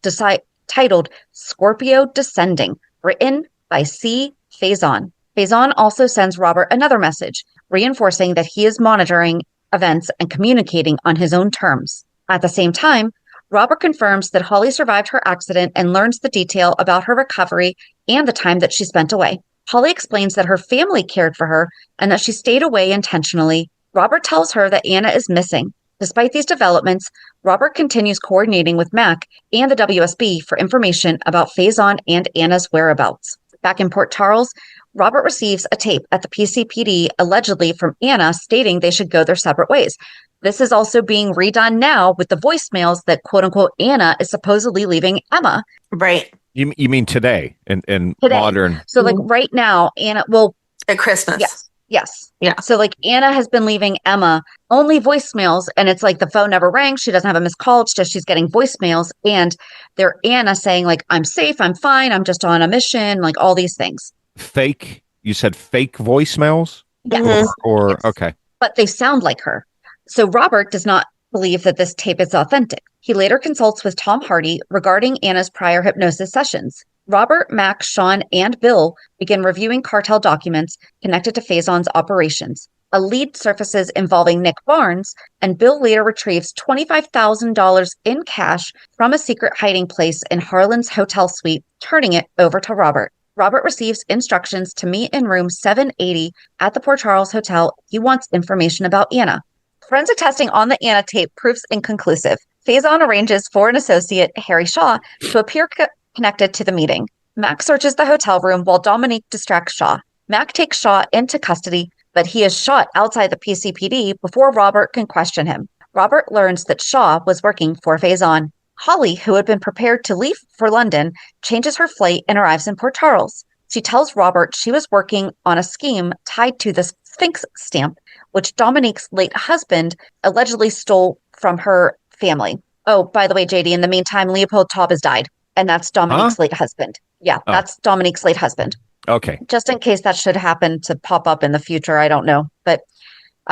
titled Scorpio Descending, written by C. Faison. Faison also sends Robert another message, reinforcing that he is monitoring events and communicating on his own terms. At the same time, Robert confirms that Holly survived her accident and learns the detail about her recovery and the time that she spent away. Holly explains that her family cared for her and that she stayed away intentionally. Robert tells her that Anna is missing. Despite these developments, Robert continues coordinating with Mac and the WSB for information about Faison and Anna's whereabouts. Back in Port Charles, Robert receives a tape at the PCPD allegedly from Anna stating they should go their separate ways. This is also being redone now with the voicemails that, quote unquote, Anna is supposedly leaving Emma. Right. You mean today in Today. modern? So like right now, Anna, well, at Christmas. Yes. Yeah. So like Anna has been leaving Emma only voicemails, and it's like the phone never rang. She doesn't have a missed call. It's just she's getting voicemails, and they're Anna saying like, I'm safe, I'm fine, I'm just on a mission, like all these things. Fake? You said fake voicemails? Yes. Or Yes. okay. But they sound like her. So Robert does not believe that this tape is authentic. He later consults with Tom Hardy regarding Anna's prior hypnosis sessions. Robert, Mac, Sean, and Bill begin reviewing cartel documents connected to Faison's operations. A lead surfaces involving Nick Barnes, and Bill later retrieves $25,000 in cash from a secret hiding place in Harlan's hotel suite, turning it over to Robert. Robert receives instructions to meet in room 780 at the Port Charles Hotel. He wants information about Anna. Forensic testing on the Anna tape proves inconclusive. Faison arranges for an associate, Harry Shaw, to appear connected to the meeting. Mac searches the hotel room while Dominique distracts Shaw. Mac takes Shaw into custody, but he is shot outside the PCPD before Robert can question him. Robert learns that Shaw was working for Faison. Holly, who had been prepared to leave for London, changes her flight and arrives in Port Charles. She tells Robert she was working on a scheme tied to the Sphinx stamp, which Dominique's late husband allegedly stole from her family. Oh, by the way, JD, in the meantime, Leopold Taub has died, and that's Dominique's late husband. Yeah, that's Dominique's late husband. Okay. Just in case that should happen to pop up in the future, I don't know. But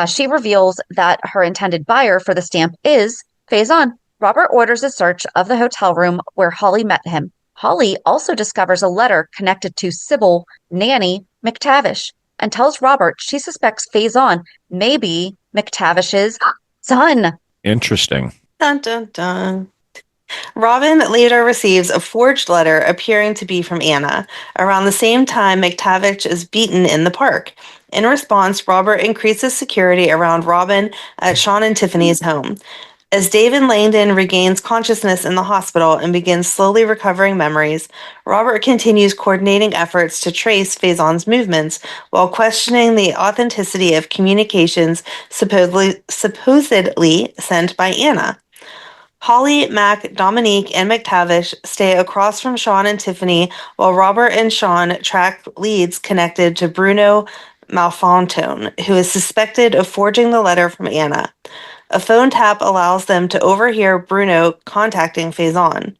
she reveals that her intended buyer for the stamp is Faison. Robert orders a search of the hotel room where Holly met him. Holly also discovers a letter connected to Sybil Nanny McTavish and tells Robert she suspects Faison may be McTavish's son. Interesting. Dun, dun, dun. Robin later receives a forged letter appearing to be from Anna. Around the same time, McTavish is beaten in the park. In response, Robert increases security around Robin at Sean and Tiffany's home. As David Langdon regains consciousness in the hospital and begins slowly recovering memories, Robert continues coordinating efforts to trace Faison's movements while questioning the authenticity of communications supposedly sent by Anna. Holly, Mac, Dominique, and McTavish stay across from Sean and Tiffany while Robert and Sean track leads connected to Bruno Malfontone, who is suspected of forging the letter from Anna. A phone tap allows them to overhear Bruno contacting Faison.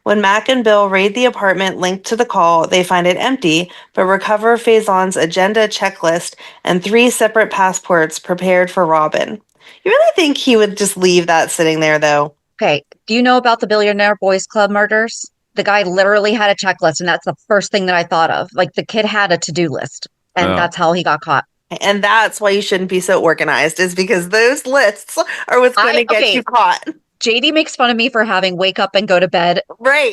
When Mac and Bill raid the apartment linked to the call, they find it empty, but recover Faison's agenda checklist and 3 separate passports prepared for Robin. You really think he would just leave that sitting there, though? Okay. Do you know about the Billionaire Boys Club murders? The guy literally had a checklist, and that's the first thing that I thought of. Like, the kid had a to-do list, and that's how he got caught. And that's why you shouldn't be so organized, is because those lists are what's going to get you caught. JD makes fun of me for having wake up and go to bed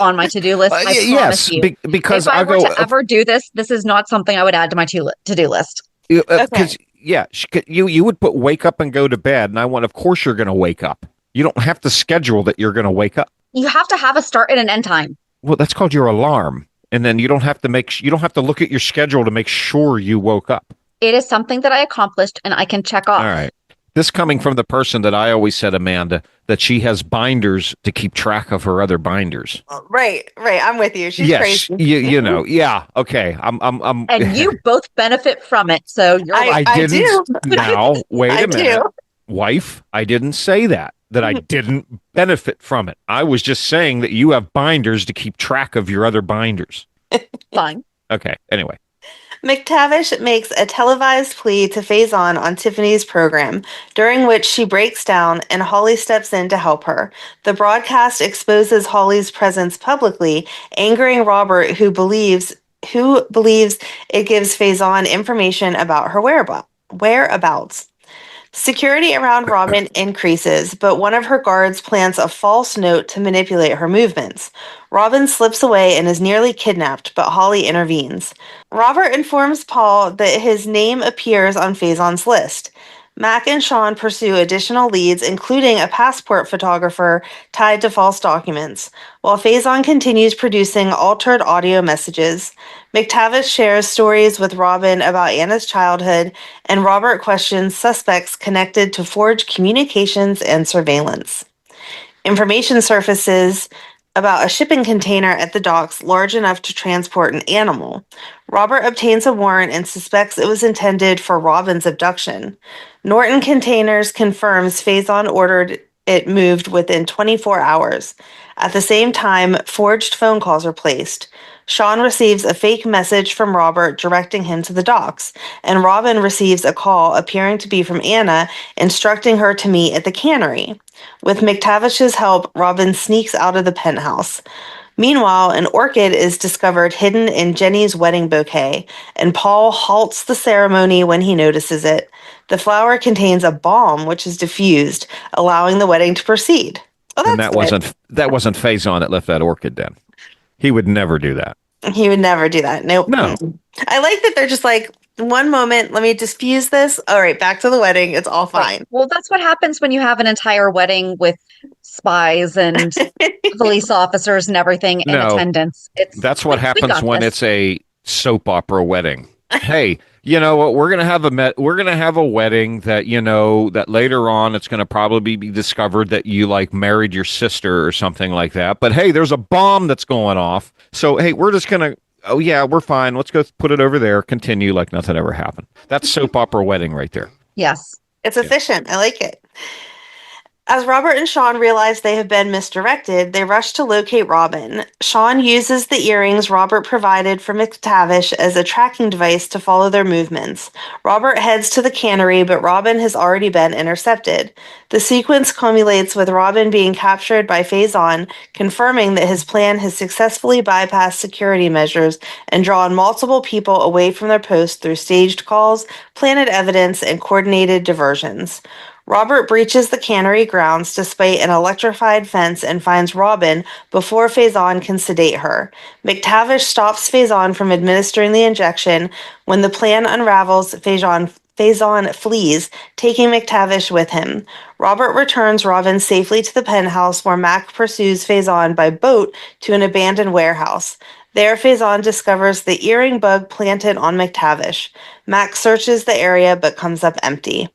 on my to-do list. I promise you. Because if I were to ever do this, this is not something I would add to my to-do list. Because you would put wake up and go to bed, and I want, of course, you're going to wake up. You don't have to schedule that you're going to wake up. You have to have a start and an end time. Well, that's called your alarm. And then you don't have to look at your schedule to make sure you woke up. It is something that I accomplished and I can check All off. right. This coming from the person that I always said, Amanda, that she has binders to keep track of her other binders. Right. I'm with you. She's Yes, crazy. you know, yeah, okay. I'm And you both benefit from it. So you're I I didn't. do. Now, wait I a minute. do. Wife, I didn't say that I didn't benefit from it. I was just saying that you have binders to keep track of your other binders. fine. Okay, anyway. McTavish makes a televised plea to Faison on Tiffany's program, during which she breaks down and Holly steps in to help her. The broadcast exposes Holly's presence publicly, angering Robert, who believes it gives Faison information about her whereabouts. Security around Robin increases, but one of her guards plants a false note to manipulate her movements. Robin slips away and is nearly kidnapped, but Holly intervenes. Robert informs Paul that his name appears on Faison's list. Mac and Sean pursue additional leads, including a passport photographer tied to false documents, while Faison continues producing altered audio messages. McTavish shares stories with Robin about Anna's childhood, and Robert questions suspects connected to forged communications and surveillance. Information surfaces about a shipping container at the docks large enough to transport an animal. Robert obtains a warrant and suspects it was intended for Robin's abduction. Norton Containers confirms Faison ordered it moved within 24 hours. At the same time, forged phone calls are placed. Sean receives a fake message from Robert directing him to the docks, and Robin receives a call appearing to be from Anna instructing her to meet at the cannery. With McTavish's help, Robin sneaks out of the penthouse. Meanwhile, an orchid is discovered hidden in Jenny's wedding bouquet, and Paul halts the ceremony when he notices it. The flower contains a bomb which is diffused, allowing the wedding to proceed. Oh, And that's that wasn't Faison that left that orchid then. He would never do that. He would never do that. Nope. No. I like that they're just like, one moment, let me diffuse this. All right, back to the wedding. It's all fine. Right. Well, that's what happens when you have an entire wedding with spies and police officers and everything in attendance. That's what happens when it's a soap opera wedding. Hey, you know what? We're gonna have a wedding that that later on it's gonna probably be discovered that you like married your sister or something like that. But hey, there's a bomb that's going off. So hey, we're just gonna. Oh yeah, we're fine. Let's go put it over there. Continue like nothing ever happened. That's soap opera wedding right there. Yes, it's efficient. I like it. As Robert and Sean realize they have been misdirected, they rush to locate Robin. Sean uses the earrings Robert provided for McTavish as a tracking device to follow their movements. Robert heads to the cannery, but Robin has already been intercepted. The sequence culminates with Robin being captured by Faison, confirming that his plan has successfully bypassed security measures and drawn multiple people away from their posts through staged calls, planted evidence, and coordinated diversions. Robert breaches the cannery grounds despite an electrified fence and finds Robin before Faison can sedate her. McTavish stops Faison from administering the injection. When the plan unravels, Faison flees, taking McTavish with him. Robert returns Robin safely to the penthouse where Mac pursues Faison by boat to an abandoned warehouse. There, Faison discovers the earring bug planted on McTavish. Mac searches the area but comes up empty.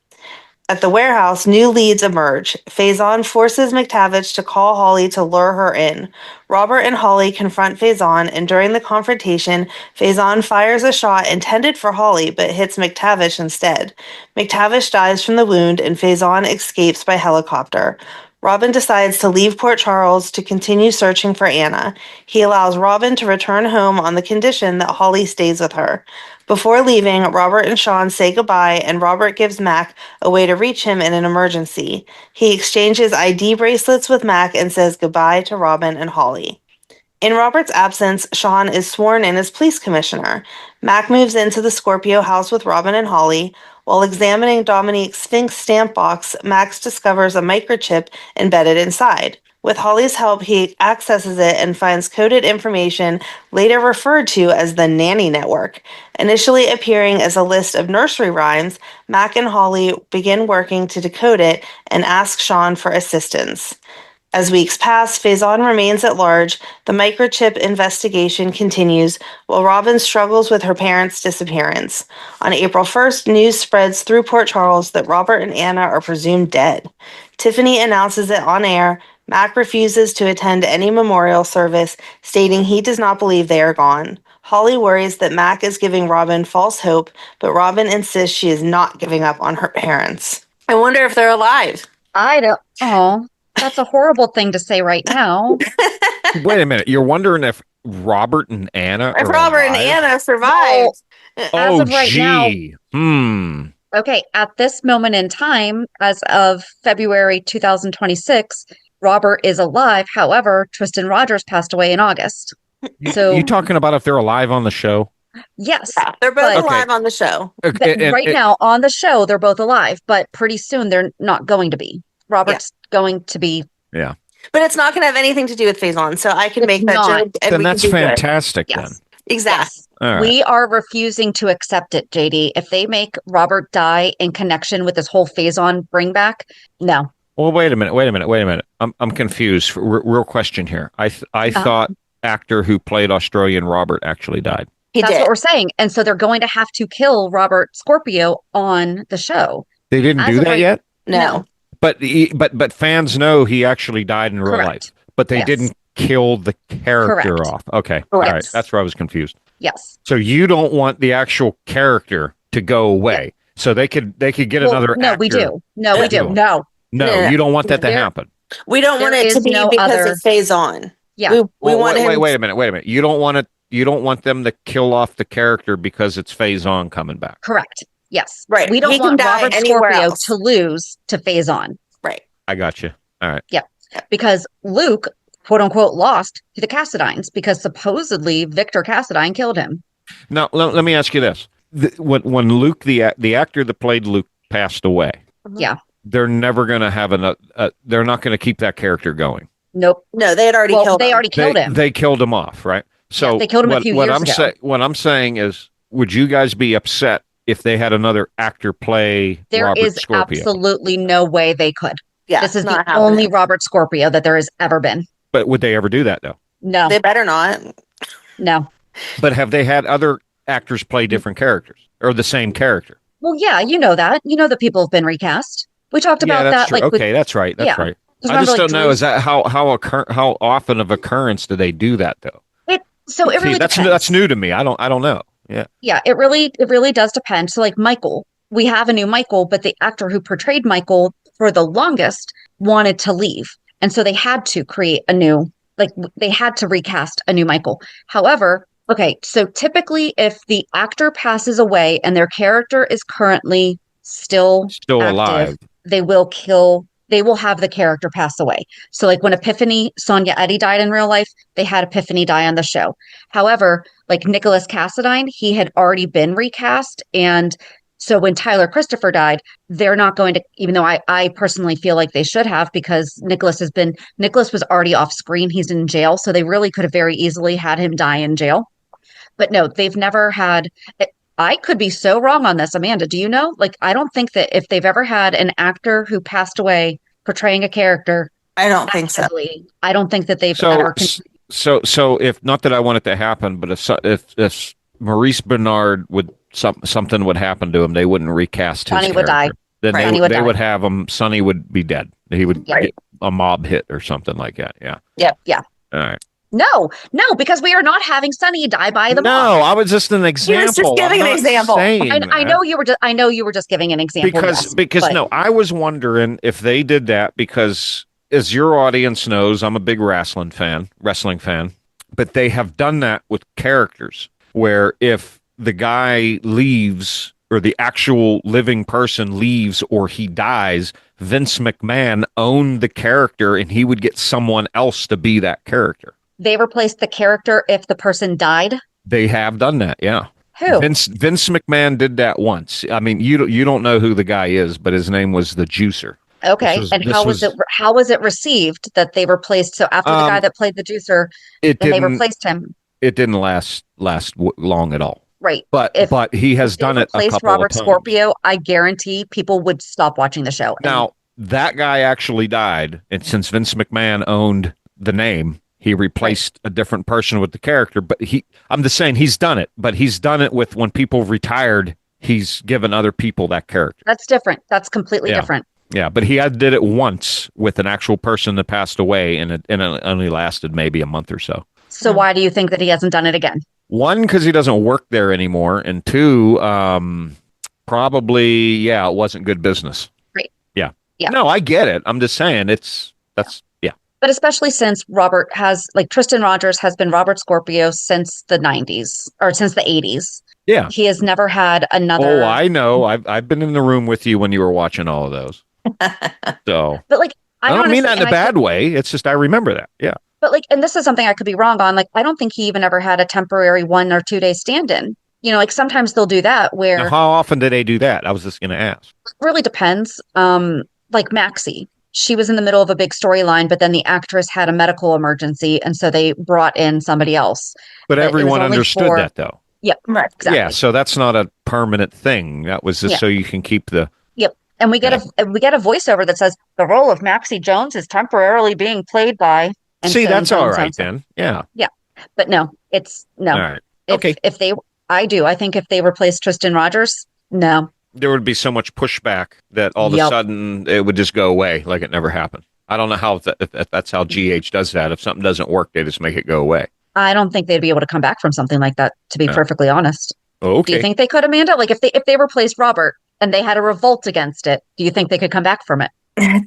At the warehouse, new leads emerge. Faison forces McTavish to call Holly to lure her in. Robert and Holly confront Faison, and during the confrontation, Faison fires a shot intended for Holly but hits McTavish instead. McTavish dies from the wound, and Faison escapes by helicopter. Robin decides to leave Port Charles to continue searching for Anna. He allows Robin to return home on the condition that Holly stays with her. Before leaving, Robert and Sean say goodbye, and Robert gives Mac a way to reach him in an emergency. He exchanges ID bracelets with Mac and says goodbye to Robin and Holly. In Robert's absence, Sean is sworn in as police commissioner. Mac moves into the Scorpio house with Robin and Holly. While examining Dominique's Sphinx stamp box, Max discovers a microchip embedded inside. With Holly's help, he accesses it and finds coded information later referred to as the Nanny Network. Initially appearing as a list of nursery rhymes, Mac and Holly begin working to decode it and ask Sean for assistance. As weeks pass, Faison remains at large. The microchip investigation continues while Robin struggles with her parents' disappearance. On April 1st, news spreads through Port Charles that Robert and Anna are presumed dead. Tiffany announces it on air. Mac refuses to attend any memorial service, stating he does not believe they are gone. Holly worries that Mac is giving Robin false hope, but Robin insists she is not giving up on her parents. I wonder if they're alive. I don't. Oh, that's a horrible thing to say right now. Wait a minute. You're wondering if Robert and Anna If are Robert alive? and Anna survived. As of right gee. now. Okay, at this moment in time, as of February 2026, Robert is alive. However, Tristan Rogers passed away in August. So You talking about if they're alive on the show? yes, Yeah, they're both but- alive on the show. right now on the show, they're both alive, but pretty soon they're not going to be. Robert's going to be. Yeah. But it's not going to have anything to do with Faison, so I can It's make that not. joke. And Then we that's can do good. fantastic then. Yes. Exactly. All right. We are refusing to accept it, JD. If they make Robert die in connection with this whole Faison bring back, no. Well, wait a minute. I'm confused. Real question here. I thought actor who played Australian Robert actually died. That's what we're saying. And so they're going to have to kill Robert Scorpio on the show. They didn't As do of that right- yet? No. But fans know he actually died in real Correct. life. But they Yes. didn't kill the character Correct. off. Okay. Correct. All right. That's where I was confused. Yes. So you don't want the actual character to go away. So they could get Well, another no, actor. we do. No, to we do. it. No. No, you don't want that to There- happen. We don't want There it to is be no because other- of Faison. Yeah. We Well, want him. wait a minute. You don't want it. You don't want them to kill off the character because it's Faison coming back. Correct. Yes. Right. We don't He can want die Robert anywhere Scorpio else. to lose to Faison. Right. I got you. All right. Yeah. Because Luke, quote unquote, lost to the Cassadines because supposedly Victor Cassadine killed him. Now let me ask you this: when Luke, the actor that played Luke, passed away, Yeah. they're never going to have they're not going to keep that character going. Nope. No, they had already killed him. They already killed him. They killed him off, right? So Yeah, they killed him a few years ago. What I'm saying is, would you guys be upset if they had another actor play There Robert is Scorpio? absolutely no way they could. Yeah, This is not the happening. only Robert Scorpio that there has ever been. But would they ever do that though? No. They better not. No. But have they had other actors play different characters or the same character? Well, yeah, you know that. You know that people have been recast. We talked about yeah, that's that. true. Like, Okay, that's right. That's yeah. right. Because I just remember, don't know. Is that how often of occurrence do they do that though? So it See, really that's depends. that's new to me. I don't know. Yeah. Yeah, it really does depend. So like Michael, we have a new Michael, but the actor who portrayed Michael for the longest wanted to leave. And so they had to create they had to recast a new Michael. However, okay, so typically if the actor passes away and their character is currently still active, alive, they will have the character pass away. So like when Epiphany, Sonia Eddy died in real life, they had Epiphany die on the show. However, like Nicholas Cassadine, he had already been recast. And so when Tyler Christopher died, they're not going to, even though I personally feel like they should have, because Nicholas was already off screen. He's in jail. So they really could have very easily had him die in jail. But no, they've never had. I could be so wrong on this. Amanda, do you know? Like, I don't think that if they've ever had an actor who passed away portraying a character. I don't think so. I don't think that they've ever. So if not that I want it to happen, but if Maurice Bernard something would happen to him, they wouldn't recast his Sonny character. would die. Then Right. they would have him. Sonny would be dead. He would Yeah. get a mob hit or something like that. Yeah. Yep. Yeah. All right. No, because we are not having Sonny die by the mob. No, I was just an example. He was just giving I'm an not example. saying I know you were just. I know you were just giving an example. because yes, but- I was wondering if they did that because, as your audience knows, I'm a big wrestling fan, but they have done that with characters where if the guy leaves or the actual living person leaves or he dies, Vince McMahon owned the character and he would get someone else to be that character. They replaced the character if the person died. They have done that, yeah. Who? Vince McMahon did that once. I mean, you don't know who the guy is, but his name was the Juicer. Okay, and how was it received that they replaced? So after the guy that played the Juicer, then they replaced him. It didn't last long at all. Right, but he has done it a replaced couple Robert of times. Scorpio. I guarantee people would stop watching the show. Now that guy actually died. And since Vince McMahon owned the name, he replaced a different person with the character. But I'm just saying he's done it, but he's done it with when people retired, he's given other people that character. That's different. That's completely different. Yeah, but he did it once with an actual person that passed away, and it only lasted maybe a month or so. So why do you think that he hasn't done it again? One, because he doesn't work there anymore, and two, probably, it wasn't good business. Right. Yeah. Yeah. No, I get it. I'm just saying that's. But especially since Robert Tristan Rogers has been Robert Scorpio since the 90s or since the 80s. Yeah. He has never had another. Oh, I know. I've been in the room with you when you were watching all of those. So. But I don't mean that in a bad way. It's just I remember that. Yeah. But and this is something I could be wrong on. I don't think he even ever had a temporary 1 or 2 day stand-in. Sometimes they'll do that where. Now, how often do they do that? I was just going to ask. It really depends. Like Maxie. She was in the middle of a big storyline, but then the actress had a medical emergency, and so they brought in somebody else. But everyone understood that, though. Yep, right, exactly. Yeah, so that's not a permanent thing. That was just so you can keep the. Yep, and we get a voiceover that says the role of Maxie Jones is temporarily being played by. And see, that's all right then. Yeah. Yeah, but no, it's no. All right. I think if they replaced Tristan Rogers, no. There would be so much pushback that all of a sudden it would just go away like it never happened. I don't know if that's how GH does that. If something doesn't work, they just make it go away. I don't think they'd be able to come back from something like that, to be perfectly honest. Okay. Do you think they could, Amanda? If they replaced Robert and they had a revolt against it, do you think they could come back from it?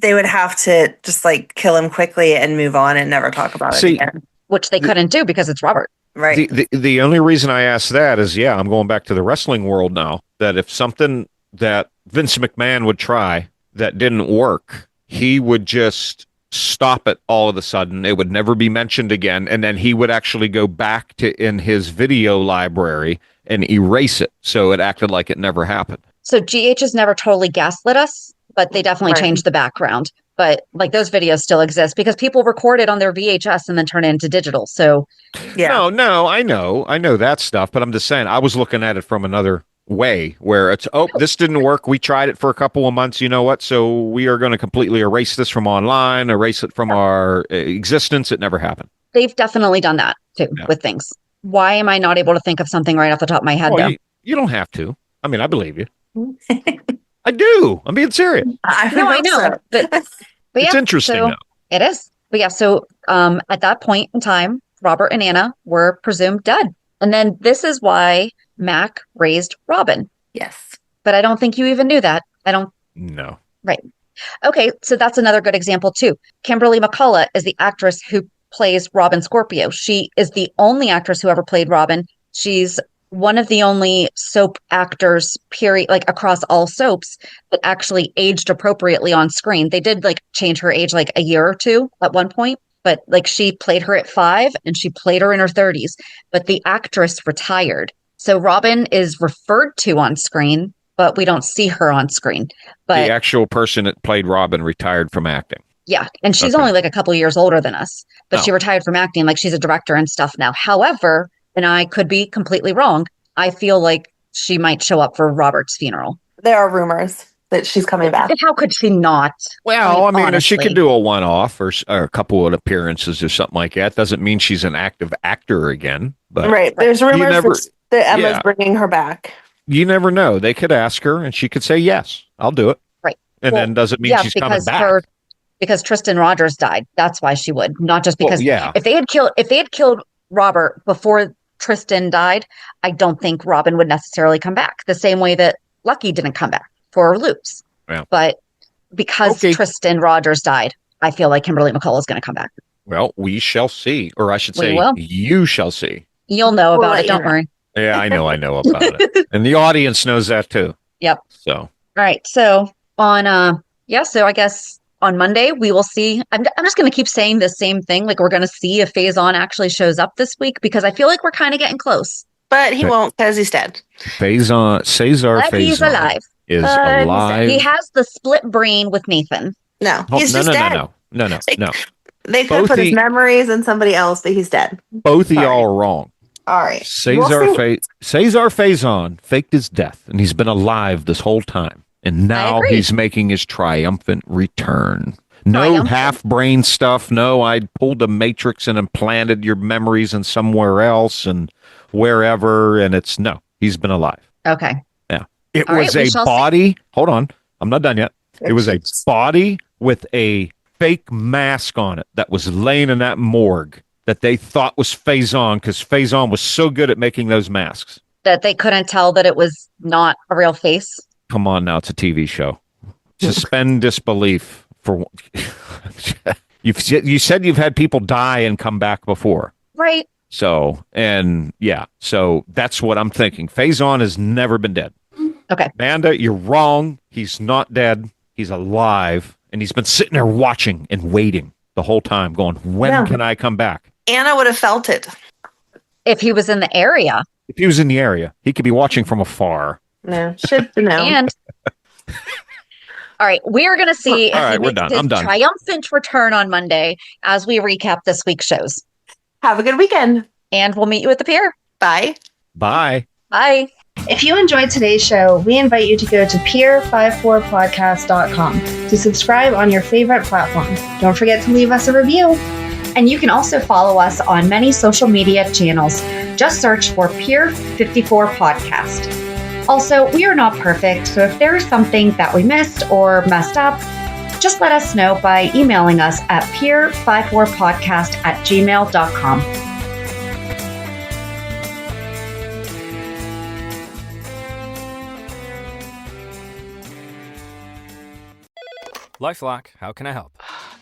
They would have to just kill him quickly and move on and never talk about it again. Which they couldn't do because it's Robert. Right. The only reason I asked that is, I'm going back to the wrestling world now, that if something that Vince McMahon would try that didn't work, he would just stop it all of a sudden. It would never be mentioned again. And then he would actually go back to in his video library and erase it. So it acted like it never happened. So GH has never totally gaslit us, but they definitely changed the background. But those videos still exist because people record it on their VHS and then turn it into digital. So No, I know that stuff, but I'm just saying I was looking at it from another way where it's this didn't work, we tried it for a couple of months, you know what, so we are going to completely erase this from online, erase it from our existence. It never happened. They've definitely done that too with things. Why am I not able to think of something right off the top of my head though? You don't have to. I mean, I believe you. I do. I'm being serious. I know, but it's interesting though. It is. But so at that point in time, Robert and Anna were presumed dead. And then this is why Mac raised Robin. Yes. But I don't think you even knew that. No. Right. Okay, so that's another good example too. Kimberly McCullough is the actress who plays Robin Scorpio. She is the only actress who ever played Robin. She's one of the only soap actors, period, across all soaps, that actually aged appropriately on screen. They did change her age a year or two at one point. But she played her at 5 and she played her in her 30s. But the actress retired. So Robin is referred to on screen, but we don't see her on screen. But the actual person that played Robin retired from acting. Yeah. And she's only a couple years older than us. But she retired from acting. She's a director and stuff now. However, and I could be completely wrong, I feel like she might show up for Robert's funeral. There are rumors that she's coming back. How could she not? Well, I mean she could do a one-off or a couple of appearances or something like that. Doesn't mean she's an active actor again. But right. There's rumors that Emma's bringing her back. You never know. They could ask her and she could say, yes, I'll do it. Right. And then doesn't mean she's coming back. Because Tristan Rogers died. That's why she would. Not just because if they had killed Robert before Tristan died, I don't think Robin would necessarily come back. The same way that Lucky didn't come back for Loops. Yeah. But because Tristan Rogers died, I feel like Kimberly McCullough is going to come back. Well, we shall see. Or I should say, you shall see. You'll know about it. Don't worry. Yeah, I know about it. And the audience knows that too. Yep. So. All right. So on, so I guess on Monday we will see. I'm just going to keep saying the same thing. We're going to see if Faison actually shows up this week because I feel like we're kind of getting close. But he won't because he's dead. Cesar Faison. He's alive. Is alive. He has the split brain with Nathan. No, he's just dead. No. They could put his memories in somebody else, but he's dead. Both of y'all are wrong. All right. Cesar Faison faked his death, and he's been alive this whole time. And now agree. he's making his triumphant return. No Triumphant. half-brain stuff. No, I pulled a matrix and implanted your memories in somewhere else and wherever. And he's been alive. Okay. Yeah. It All was right, we a shall body. Hold on. I'm not done yet. It was a body with a fake mask on it that was laying in that morgue that they thought was Faison because Faison was so good at making those masks. That they couldn't tell that it was not a real face. Come on now. It's a TV show. Suspend disbelief. You said you've had people die and come back before. Right. So that's what I'm thinking. Faison has never been dead. Okay. Amanda, you're wrong. He's not dead. He's alive. And he's been sitting there watching and waiting the whole time going, when can I come back? Anna would have felt it. If he was in the area. If he was in the area, he could be watching from afar. No, should know. And all right, we are going to see if he makes his triumphant return on Monday as we recap this week's shows. Have a good weekend. And we'll meet you at the pier. Bye. Bye. Bye. If you enjoyed today's show, we invite you to go to pier54podcast.com to subscribe on your favorite platform. Don't forget to leave us a review. And you can also follow us on many social media channels. Just search for Pier 54 Podcast. Also, we are not perfect, so if there is something that we missed or messed up, just let us know by emailing us at pier54podcast@gmail.com. LifeLock, how can I help?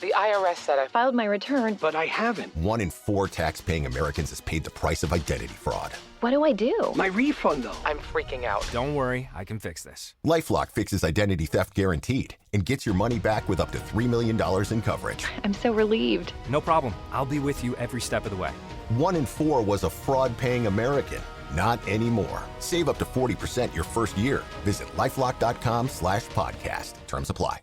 The IRS said I filed my return, but I haven't. 1 in 4 tax-paying Americans has paid the price of identity fraud. What do I do? My refund, though. I'm freaking out. Don't worry, I can fix this. LifeLock fixes identity theft guaranteed and gets your money back with up to $3 million in coverage. I'm so relieved. No problem. I'll be with you every step of the way. 1 in 4 was a fraud-paying American. Not anymore. Save up to 40% your first year. Visit LifeLock.com/podcast. Terms apply.